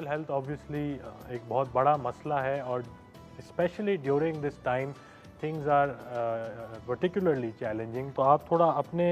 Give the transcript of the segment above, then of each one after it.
Mental health obviously एक बहुत बड़ा मसला है और specially during this time things are particularly challenging. तो आप थोड़ा अपने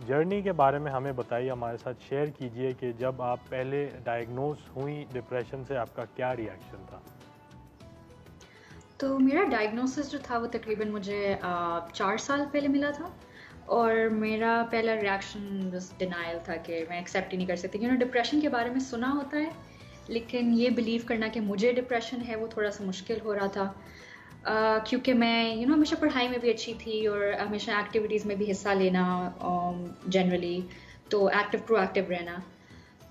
जर्नी के बारे में हमें बताइए, हमारे साथ शेयर कीजिए कि जब आप पहले डायग्नोज हुई डिप्रेशन से आपका क्या रिएक्शन था? तो मेरा डायग्नोसिस जो था वो तकरीबन मुझे 4 साल पहले मिला था। और मेरा पहला रिएक्शन बस डिनायल था कि मैं एक्सेप्ट ही नहीं कर सकती। डिप्रेशन के बारे में सुना होता है, लेकिन ये बिलीव करना कि मुझे डिप्रेशन है वो थोड़ा सा मुश्किल हो रहा था। क्योंकि मैं हमेशा पढ़ाई में भी अच्छी थी और हमेशा एक्टिविटीज़ में भी हिस्सा लेना, जनरली तो एक्टिव प्रोएक्टिव रहना।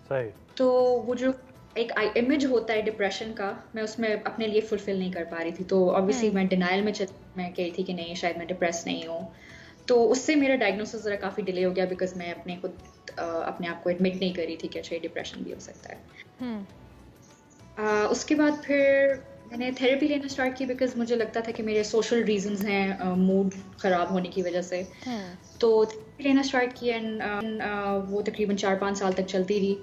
सही। तो वो जो एक इमेज होता है डिप्रेशन का, मैं उसमें अपने लिए फुलफिल नहीं कर पा रही थी। तो ऑब्वियसली मैं डिनायल में मैं कही थी कि नहीं, शायद मैं डिप्रेस नहीं हूँ। तो उससे मेरा डायग्नोसिस ज़रा काफ़ी डिले हो गया, बिकॉज मैं अपने आप को एडमिट नहीं करी थी कि अच्छा ये डिप्रेशन भी हो सकता है। उसके बाद फिर मैंने थेरेपी लेना स्टार्ट की, बिकॉज मुझे लगता था कि मेरे सोशल रीजंस हैं मूड ख़राब होने की वजह से। तो थेरेपी लेना स्टार्ट किया एंड वो तकरीबन 4-5 साल तक चलती रही।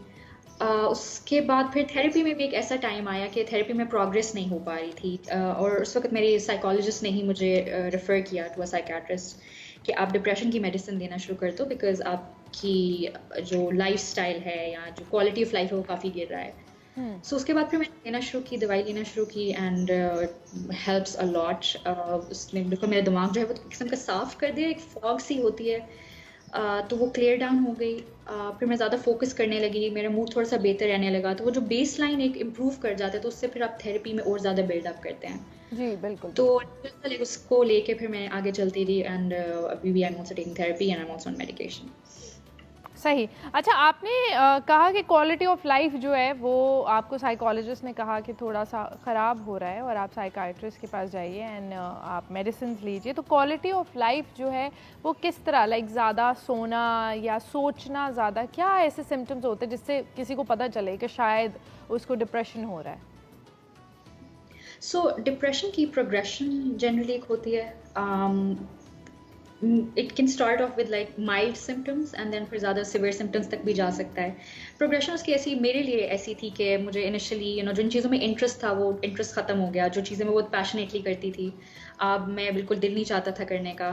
उसके बाद फिर थेरेपी में भी एक ऐसा टाइम आया कि थेरेपी में प्रोग्रेस नहीं हो पा रही थी। और उस वक्त मेरी साइकोलॉजिस्ट ने ही मुझे रेफ़र किया टू अ साइकेट्रिस्ट कि आप डिप्रेशन की मेडिसिन देना शुरू कर दो, बिकॉज आपकी जो लाइफस्टाइल है या जो क्वालिटी ऑफ लाइफ है वो काफ़ी गिर रहा है। सो उसके बाद फिर मैंने लेना शुरू की, दवाई लेना शुरू की एंड हेल्प्स अ लॉट। उसने बिल्कुल मेरा दिमाग जो है वो किस्म का साफ कर दिया, एक फॉग सी होती है। तो वो क्लियर डाउन हो गई। फिर मैं ज़्यादा फोकस करने लगी, मेरा मूड थोड़ा सा बेहतर रहने लगा। तो वो जो बेस लाइन एक इम्प्रूव कर जाता है, तो उससे फिर आप थेरेपी में और ज़्यादा बिल्डअप करते हैं। जी बिल्कुल तो बिल्कुल। उसको लेके फिर मैं आगे चलती रही एंड अभी भी I am also taking therapy and I am also on medication. सही। अच्छा, आपने कहा कि क्वालिटी ऑफ लाइफ जो है वो आपको साइकोलॉजिस्ट ने कहा कि थोड़ा सा ख़राब हो रहा है और आप साइकाइट्रिस्ट के पास जाइए एंड आप मेडिसिन लीजिए। तो क्वालिटी ऑफ लाइफ जो है वो किस तरह, लाइक ज़्यादा सोना या सोचना ज़्यादा, क्या ऐसे सिम्टम्स होते हैं जिससे किसी को पता चले कि शायद उसको डिप्रेशन हो रहा है? सो डिप्रेशन की प्रोग्रेशन जनरली एक होती है। It can start off with like mild symptoms and then फिर ज़्यादा सिवियर सिम्टम्स तक भी जा सकता है। प्रोग्रेशन उसकी ऐसी मेरे लिए ऐसी थी कि मुझे इनिशियली जिन चीज़ों में इंटरेस्ट था वो इंटरेस्ट ख़त्म हो गया। जो चीज़ें मैं बहुत पैशनेटली करती थी, अब मैं बिल्कुल दिल नहीं चाहता था करने का।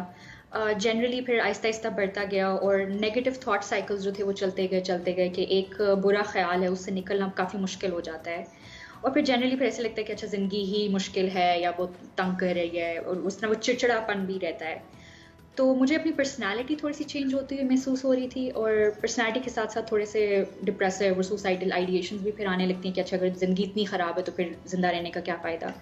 जनरली फिर आहिस्ता आहिस्ता बढ़ता गया और नेगेटिव थॉट साइकिल्स जो थे वो चलते गए कि एक बुरा ख्याल है उससे निकलना काफ़ी मुश्किल हो जाता है। और फिर जनरली फिर ऐसे लगता है कि अच्छा ज़िंदगी ही मुश्किल है या बहुत तंग कर रही है, और उस तरह वो चिड़चिड़ापन भी रहता है। तो मुझे अपनी पर्सनैलिटी थोड़ी सी चेंज होती हुई महसूस हो रही थी, और पर्सनैलिटी के साथ साथ थोड़े से डिप्रेसिव और सुसाइडल आइडिएशंस भी फिर आने लगती हैं कि अच्छा अगर ज़िंदगी इतनी ख़राब है तो फिर ज़िंदा रहने का क्या फ़ायदा।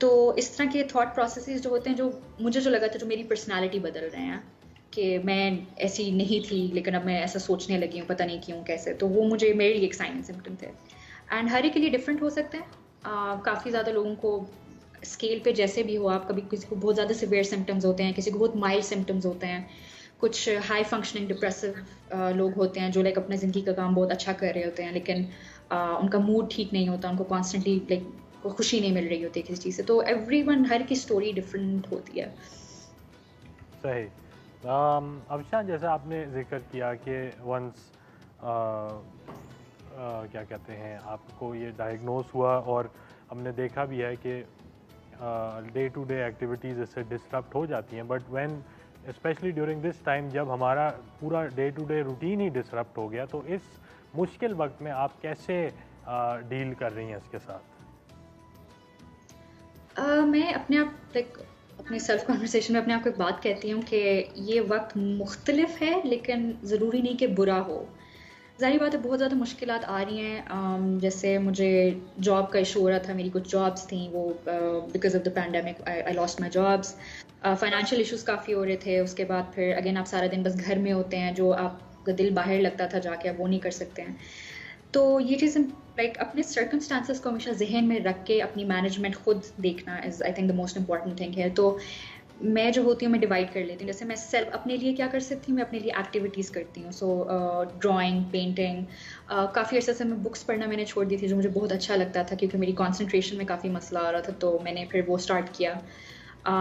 तो इस तरह के थॉट प्रोसेसेस जो होते हैं, जो मुझे जो लगा था जो मेरी पर्सनैलिटी बदल रहे हैं, कि मैं ऐसी नहीं थी लेकिन अब मैं ऐसा सोचने लगी हूँ, पता नहीं क्यों कैसे। तो वो मुझे मेरे लिए एक साइन एंड सिम्टम थे। एंड हर एक के लिए डिफरेंट हो सकते हैं। काफ़ी ज़्यादा लोगों को स्केल पे जैसे भी हो, आप कभी किसी को बहुत ज़्यादा सिवियर सिम्टम्स होते हैं, किसी को बहुत माइल्ड सिम्टम्स होते हैं। कुछ हाई फंक्शनिंग डिप्रेसिव लोग होते हैं जो लाइक अपने ज़िंदगी का काम बहुत अच्छा कर रहे होते हैं, लेकिन उनका मूड ठीक नहीं होता, उनको कॉन्स्टेंटली लाइक खुशी नहीं मिल रही होती किसी चीज़ से। तो एवरीवन, हर की स्टोरी डिफरेंट होती है। सही। अभिशान, जैसा आपने जिक्र किया कि वंस क्या कहते हैं, आपको ये डायग्नोस हुआ और हमने देखा भी है कि डे टू डे एक्टिविटीज़ इससे डिस्टर्ब हो जाती हैं, but when specially during this time जब हमारा पूरा डे टू डे रूटीन ही डिसरप्ट हो गया, तो इस मुश्किल वक्त में आप कैसे डील कर रही हैं इसके साथ? मैं अपने आप लाइक अपने सेल्फ कॉन्वर्सेशन में अपने आप को एक बात कहती हूँ कि ये वक्त मुख्तलिफ है, लेकिन ज़रूरी नहीं कि बुरा हो। ज़ाहिर बात है बहुत ज़्यादा मुश्किलात आ रही हैं। जैसे मुझे जॉब का इशू हो रहा था, मेरी कुछ जॉब्स थी वो because of the pandemic I lost my jobs. Financial issues काफ़ी हो रहे थे। उसके बाद फिर अगेन आप सारा दिन बस घर में होते हैं, जो आपका दिल बाहर लगता था जाके आप वो नहीं कर सकते हैं। तो ये चीज़ लाइक अपने सर्कमस्टांसेस को हमेशा जहन में रख के अपनी मैनेजमेंट खुद देखना is I think the most important thing है। तो मैं जो होती हूँ मैं डिवाइड कर लेती हूँ। जैसे मैं सेल्फ अपने लिए क्या कर सकती हूँ, मैं अपने लिए एक्टिविटीज़ करती हूँ। सो ड्राइंग, पेंटिंग। काफ़ी अर्से से मैं बुक्स पढ़ना मैंने छोड़ दी थी, जो मुझे बहुत अच्छा लगता था क्योंकि मेरी कॉन्सेंट्रेशन में काफ़ी मसला आ रहा था, तो मैंने फिर वो स्टार्ट किया।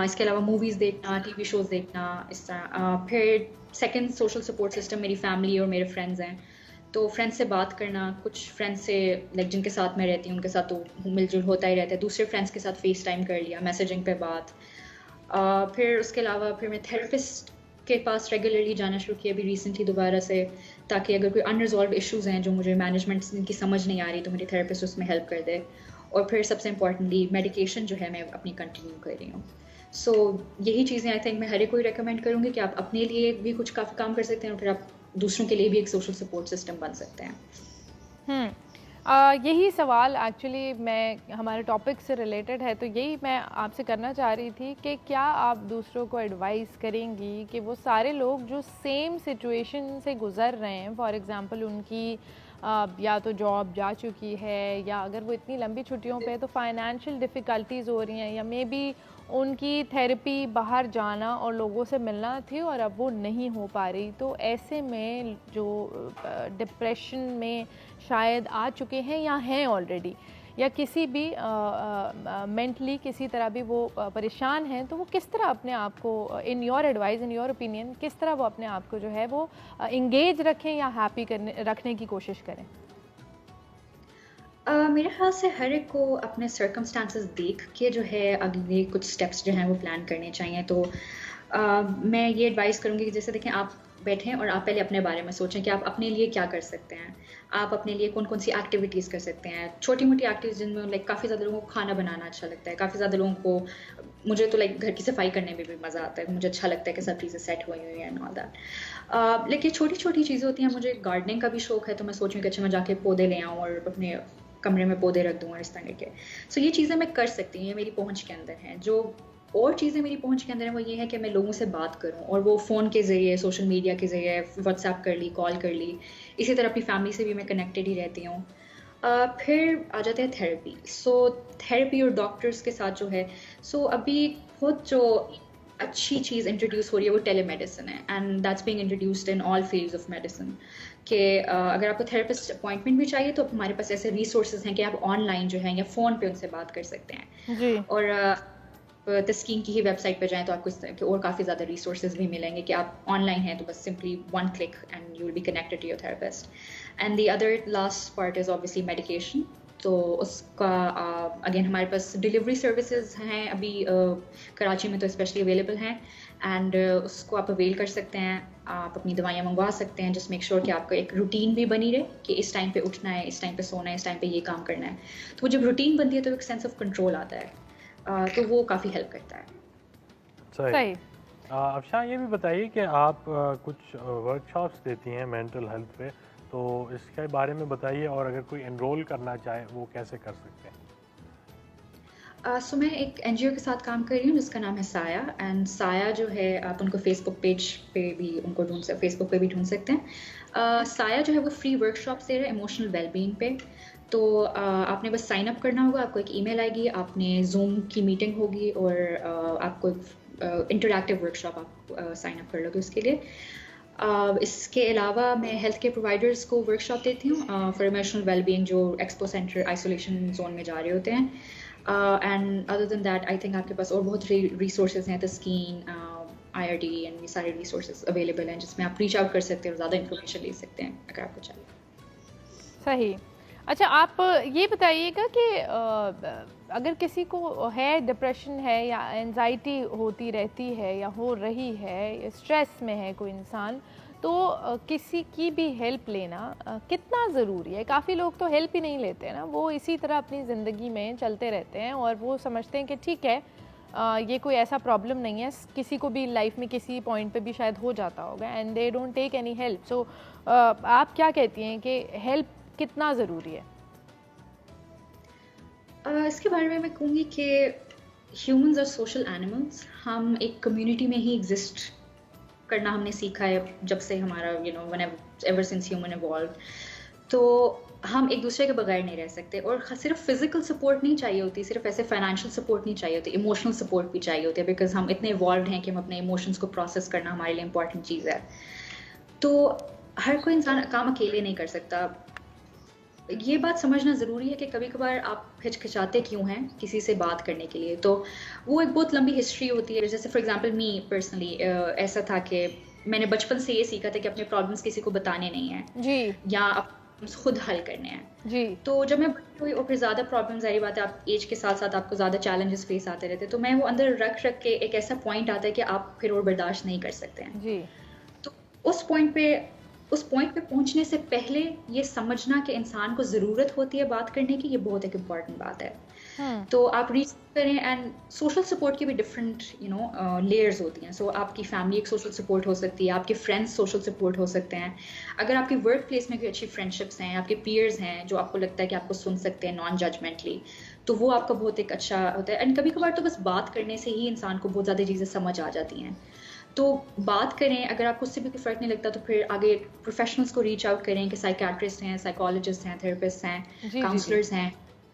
इसके अलावा मूवीज़ देखना, टीवी शोज़ देखना, इस तरह। फिर सेकंड सोशल सपोर्ट सिस्टम मेरी फैमिली और मेरे फ्रेंड्स हैं। तो फ्रेंड्स से बात करना, कुछ फ्रेंड्स से लाइक जिनके साथ मैं रहती हूँ उनके साथ तो मिलजुल होता ही रहता है, दूसरे फ्रेंड्स के साथ फेस टाइम कर लिया, मैसेजिंग पे बात। फिर उसके अलावा फिर मैं थेरेपिस्ट के पास रेगुलरली जाना शुरू किया अभी रिसेंटली दोबारा से, ताकि अगर कोई अनरिजॉल्व इश्यूज़ हैं जो मुझे मैनेजमेंट की समझ नहीं आ रही तो मेरी थेरेपिस्ट उसमें हेल्प कर दे। और फिर सबसे इम्पॉर्टेंटली मेडिकेशन जो है मैं अपनी कंटिन्यू कर रही हूँ। सो यही चीज़ें आई थिंक मैं हर एक को रिकमेंड करूँगी कि आप अपने लिए भी कुछ काफ़ी काम कर सकते हैं और फिर आप दूसरों के लिए भी एक सोशल सपोर्ट सिस्टम बन सकते हैं। यही सवाल एक्चुअली मैं हमारे टॉपिक से रिलेटेड है, तो यही मैं आपसे करना चाह रही थी कि क्या आप दूसरों को एडवाइस करेंगी कि वो सारे लोग जो सेम सिचुएशन से गुज़र रहे हैं, फॉर एग्ज़ाम्पल उनकी या तो जॉब जा चुकी है, या अगर वो इतनी लंबी छुट्टियों पे है तो फाइनेंशियल डिफ़िकल्टीज़ हो रही हैं, या मे बी उनकी थेरेपी बाहर जाना और लोगों से मिलना थी और अब वो नहीं हो पा रही, तो ऐसे में जो डिप्रेशन में शायद आ चुके हैं या हैं ऑलरेडी, या किसी भी मेंटली किसी तरह भी वो परेशान हैं, तो वो किस तरह अपने आप को, in your advice, in your opinion, किस तरह वो अपने आप को जो है वो इंगेज रखें या हैप्पी रखने की कोशिश करें? मेरे ख्याल से हर एक को अपने सर्कमस्टांसेस देख के जो है अगले कुछ स्टेप्स जो हैं वो प्लान करने चाहिए। तो मैं ये एडवाइस करूँगी कि जैसे देखें, आप बैठें और आप पहले अपने बारे में सोचें कि आप अपने लिए क्या कर सकते हैं, आप अपने लिए कौन कौन सी एक्टिविटीज़ कर सकते हैं, छोटी मोटी एक्टिविटीज़ जिनमें लाइक काफ़ी ज़्यादा लोगों को खाना बनाना अच्छा लगता है, काफ़ी ज़्यादा लोगों को, मुझे तो लाइक घर की सफाई करने में भी मज़ा आता है, मुझे अच्छा लगता है कि सब चीज़ें सेट हुई हुई हैं एंड ऑल दैट। लेकिन छोटी छोटी चीज़ें होती हैं। मुझे गार्डनिंग का भी शौक है, तो मैं सोच रही हूँ कि अच्छा मैं जाके पौधे ले आऊँ और अपने कमरे में पौधे रख दूँ और इस तरह के। सो ये चीज़ें मैं कर सकती हूँ, ये मेरी पहुँच के अंदर हैं। जो और चीज़ें मेरी पहुँच के अंदर हैं वो ये है कि मैं लोगों से बात करूँ, और वो फ़ोन के ज़रिए, सोशल मीडिया के ज़रिए, व्हाट्सएप कर ली, कॉल कर ली, इसी तरह अपनी फैमिली से भी मैं कनेक्टेड ही रहती हूँ। फिर आ जाते हैं थेरेपी। सो थेरेपी और डॉक्टर्स के साथ जो है, सो अभी बहुत जो अच्छी चीज़ इंट्रोड्यूस हो रही है वो टेलीमेडिसिन है, and that's being introduced in all fields of medicine. कि अगर आपको थेरेपिस्ट अपॉइंटमेंट भी चाहिए तो हमारे पास ऐसे रिसोर्सेज हैं कि आप ऑनलाइन जो है या फ़ोन पे उनसे बात कर सकते हैं जी। और तस्कीन की ही वेबसाइट पे जाएं तो आपको इस तरह के और काफ़ी ज़्यादा रिसोर्सेज भी मिलेंगे कि आप ऑनलाइन हैं तो बस simply one click and you will be connected to your therapist. And the other last part is obviously medication. तो उसका अगेन हमारे पास डिलीवरी सर्विसेज हैं अभी कराची में तो स्पेशली अवेलेबल हैं, एंड उसको आप अवेल कर सकते हैं। आप अपनी दवाइयाँ मंगवा सकते हैं, जस्ट मेक श्योर कि आपका एक रूटीन भी बनी रहे कि इस टाइम पे उठना है, इस टाइम पे सोना है, इस टाइम पे ये काम करना है। तो जब रूटीन बनती है तो एक सेंस ऑफ कंट्रोल आता है, तो वो काफ़ी हेल्प करता है। सही। अफशान, ये भी बताइए कि आप कुछ वर्कशॉप्स देती हैं मेंटल हेल्थ पे, तो इसके बारे में बताइए, और अगर कोई एनरोल करना चाहे वो कैसे कर सकते हैं? सो मैं एक एनजीओ के साथ काम कर रही हूँ जिसका नाम है साया, एंड साया जो है आप उनको फेसबुक पेज पे भी उनको फेसबुक पे भी ढूंढ सकते हैं। साया जो है वो फ्री वर्कशॉप दे रहा है इमोशनल वेलबींग पे। तो आपने बस साइन अप करना होगा, आपको एक ईमेल आएगी, आपने जूम की मीटिंग होगी और आपको इंटरैक्टिव वर्कशॉप आप साइन अप कर लोगे उसके लिए। इसके अलावा मैं हेल्थ केयर प्रोवाइडर्स को वर्कशॉप देती हूँ फॉर इमोशनल वेलबींग, जो एक्सपो सेंटर आइसोलेशन जोन में जा रहे होते हैं। And other than that I think आपके पास और बहुत रिसोर्सेज हैं, तस्कीन, IRD एंड ये सारे रिसोर्सेज अवेलेबल हैं जिसमें आप रीच आउट कर सकते हैं और ज़्यादा इन्फॉर्मेशन ले सकते हैं अगर आपको चाहिए। सही। अच्छा, आप ये बताइएगा कि अगर किसी को है, डिप्रेशन है या एंजाइटी होती रहती है या हो रही है, स्ट्रेस में है कोई इंसान, तो किसी की भी हेल्प लेना कितना ज़रूरी है? काफ़ी लोग तो हेल्प ही नहीं लेते हैं ना, वो इसी तरह अपनी ज़िंदगी में चलते रहते हैं और वो समझते हैं कि ठीक है, ये कोई ऐसा प्रॉब्लम नहीं है, किसी को भी लाइफ में किसी पॉइंट पे भी शायद हो जाता होगा, and they don't take any help. So आप क्या कहती हैं कि हेल्प कितना ज़रूरी है? इसके बारे में मैं कहूँगी कि ह्यूमंस आर सोशल एनिमल्स। हम एक कम्युनिटी में ही एग्जिस्ट करना हमने सीखा है जब से हमारा एवर सिंस ह्यूमन इवॉल्व। तो हम एक दूसरे के बगैर नहीं रह सकते, और सिर्फ फिजिकल सपोर्ट नहीं चाहिए होती, सिर्फ ऐसे फाइनेंशियल सपोर्ट नहीं चाहिए होती, इमोशनल सपोर्ट भी चाहिए होती है, बिकॉज हम इतने इवॉल्व हैं कि हम अपने इमोशंस को प्रोसेस करना हमारे लिए इंपॉर्टेंट चीज़ है। तो हर कोई इंसान काम अकेले नहीं कर सकता। ये बात समझना ज़रूरी है कि कभी कभार आप हिचकिचाते क्यों हैं किसी से बात करने के लिए। तो वो एक बहुत लंबी हिस्ट्री होती है। जैसे फॉर एग्जांपल मी पर्सनली ऐसा था कि मैंने बचपन से ये सीखा था कि अपने प्रॉब्लम्स किसी को बताने नहीं है जी या खुद हल करने हैं। जी तो जब मैं बड़ी हुई और फिर ज़्यादा प्रॉब्लम्स, जारी बात है आप एज के साथ साथ आपको ज़्यादा चैलेंजेस फेस आते रहते हैं, तो मैं वो अंदर रख रख के एक ऐसा पॉइंट आता है कि आप फिर और बर्दाश्त नहीं कर सकते हैं। जी तो उस पॉइंट पे पहुंचने से पहले ये समझना कि इंसान को ज़रूरत होती है बात करने की, ये बहुत एक इम्पॉर्टेंट बात है। तो आप रीच करें, एंड सोशल सपोर्ट की भी डिफरेंट लेयर्स होती हैं। सो आपकी फैमिली एक सोशल सपोर्ट हो सकती है, आपके फ्रेंड्स सोशल सपोर्ट हो सकते हैं, अगर आपकी वर्क प्लेस में कोई अच्छी फ्रेंडशिप्स हैं, आपके पीयर्स हैं जो आपको लगता है कि आपको सुन सकते हैं नॉन जजमेंटली, तो वो आपका बहुत एक अच्छा होता है। एंड कभी कभार तो बस बात करने से ही इंसान को बहुत ज़्यादा चीज़ें समझ आ जाती हैं। तो बात करें, अगर आपको उससे भी कोई फ़र्क नहीं लगता तो फिर आगे प्रोफेशनल्स को रीच आउट करें कि साइकेट्रिस्ट हैं, साइकोलॉजिस्ट हैं, थेरेपिस्ट हैं, जी जी काउंसलर्स हैं।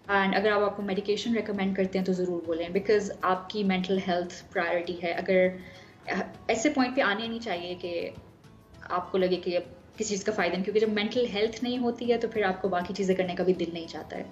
एंड अगर आप आपको मेडिकेशन रेकमेंड करते हैं तो ज़रूर बोलें, बिकॉज आपकी मेंटल हेल्थ प्रायोरिटी है। अगर ऐसे पॉइंट पे आने नहीं चाहिए कि आपको लगे कि अब किसी चीज़ का फ़ायदा नहीं, क्योंकि जब मेंटल हेल्थ नहीं होती है तो फिर आपको बाकी चीज़ें करने का भी दिल नहीं चाहता है।